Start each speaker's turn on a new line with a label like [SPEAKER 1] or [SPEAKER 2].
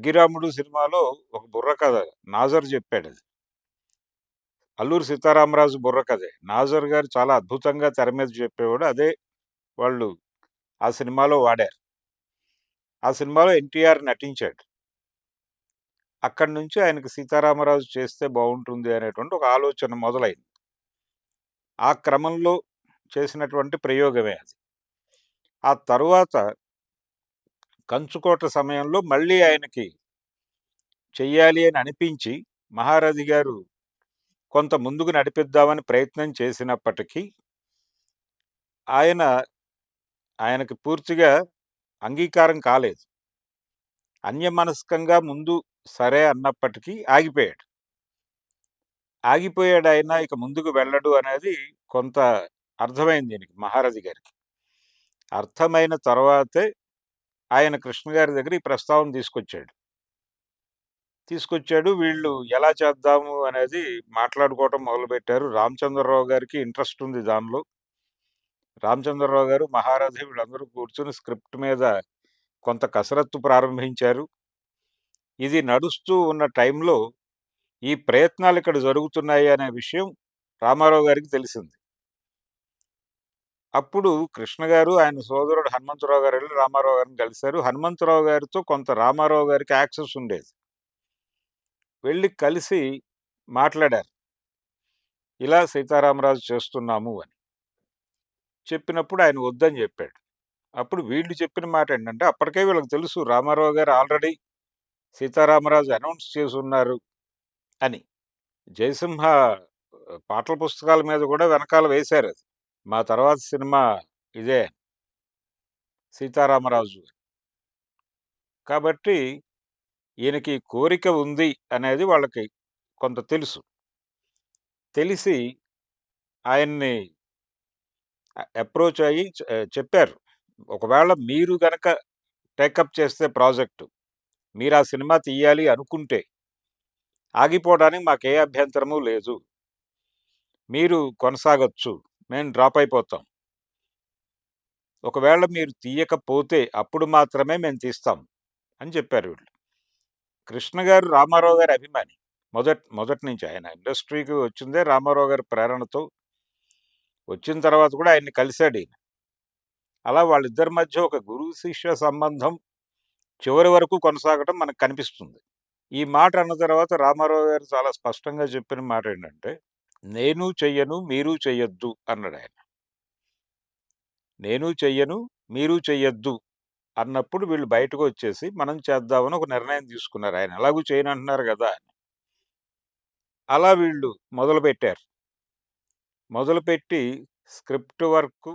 [SPEAKER 1] 'అగ్గిరాముడు' సినిమాలో ఒక బుర్ర కథ 'నాజర్' చెప్పాడది. అల్లూరి సీతారామరాజు బుర్ర కథే. 'నాజర్' గారు చాలా అద్భుతంగా తెర మీద చెప్పేవాడు. అదే వాళ్ళు ఆ సినిమాలో వాడారు. ఆ సినిమాలో ఎన్టీఆర్ నటించాడు. అక్కడి నుంచి ఆయనకి 'సీతారామరాజు' చేస్తే బావుంటుంది అనేటువంటి ఒక ఆలోచన మొదలైంది. ఆ క్రమంలో చేసినటువంటి ప్రయోగమే అది. ఆ తరువాత 'కంచుకోట' సమయంలో మళ్ళీ ఆయనకి చెయ్యాలి అని అనిపించి 'మహారథి' గారు కొంత ముందుకు నడిపిద్దామని ప్రయత్నం చేసినప్పటికీ ఆయన ఆయనకి పూర్తిగా అంగీకారం కాలేదు. అన్యమనస్కంగా ముందు సరే అన్నప్పటికీ ఆగిపోయాడు. ఆగిపోయాడాయన ఇక ముందుకు వెళ్ళడు అనేది కొంత అర్థమైంది ఈయనకి 'మహారథి' గారికి. అర్థమైన తర్వాతే ఆయన కృష్ణ గారి దగ్గర ఈ ప్రస్తావన తీసుకొచ్చాడు. వీళ్ళు ఎలా చేద్దాము అనేది మాట్లాడుకోవటం మొదలుపెట్టారు. రామచంద్రరావు గారికి ఇంట్రెస్ట్ ఉంది దానిలో. రామచంద్రరావు గారు, 'మహారథి' వీళ్ళందరూ కూర్చొని స్క్రిప్ట్ మీద కొంత కసరత్తు ప్రారంభించారు. ఇది నడుస్తూ ఉన్న టైంలో ఈ ప్రయత్నాలు ఇక్కడ జరుగుతున్నాయి అనే విషయం రామారావు గారికి తెలిసింది. అప్పుడు కృష్ణ గారు, ఆయన సోదరుడు హనుమంతరావు గారు వెళ్లి రామారావు గారిని కలిసారు. హనుమంతరావు గారితో కొంత రామారావు గారికి యాక్సెస్ ఉండేది. వెళ్లి కలిసి మాట్లాడారు. ఇలా 'సీతారామరాజు' చేస్తున్నాము అని. చెప్పినప్పుడు ఆయన వద్దని చెప్పాడు. అప్పుడు వీళ్ళు చెప్పిన మాట ఏంటంటే, అప్పటికే వీళ్ళకి తెలుసు రామారావు గారు ఆల్రెడీ 'సీతారామరాజు' అనౌన్స్ చేసున్నారు అని. 'జయసింహ' పాటల పుస్తకాల మీద కూడా వెనకాల వేశారది. మా తర్వాత సినిమా ఇదే 'సీతారామరాజు.' కాబట్టి ఈయనకి కోరిక ఉంది అనేది వాళ్ళకి కొంత తెలుసు. తెలిసి ఆయన్ని అప్రోచ్ అయ్యి చెప్పారు. ఒకవేళ మీరు గనక టేకప్ చేస్తే ప్రాజెక్టు, మీరా సినిమా తీయాలి అనుకుంటే, ఆగిపోవడానికి మాకే అభ్యంతరము లేదు. మీరు కొనసాగొచ్చు. మేము డ్రాప్ అయిపోతాం. ఒకవేళ మీరు తీయకపోతే అప్పుడు మాత్రమే మేము తీస్తాం అని చెప్పారు వీళ్ళు. కృష్ణ గారు రామారావు గారి అభిమాని. మొదటి నుంచి ఆయన ఇండస్ట్రీకి వచ్చిందే రామారావు గారి ప్రేరణతో. వచ్చిన తర్వాత కూడా ఆయన్ని కలిసాడీయన. అలా వాళ్ళిద్దరి మధ్య ఒక గురువు శిష్య సంబంధం చివరి వరకు కొనసాగటం మనకు కనిపిస్తుంది. ఈ మాట అన్న తర్వాత రామారావు గారు చాలా స్పష్టంగా చెప్పిన మాట ఏంటంటే, నేను చెయ్యను, మీరు చెయ్యొద్దు అన్నాడాయన. నేను చెయ్యను, మీరు చెయ్యొద్దు అన్నప్పుడు వీళ్ళు బయటకొచ్చేసి మనం చేద్దామని ఒక నిర్ణయం తీసుకున్నారు. ఆయన ఎలాగూ చేయనంటున్నారు గదా అని. అలా వీళ్ళు మొదలుపెట్టారు. మొదలుపెట్టి స్క్రిప్ట్ వర్కు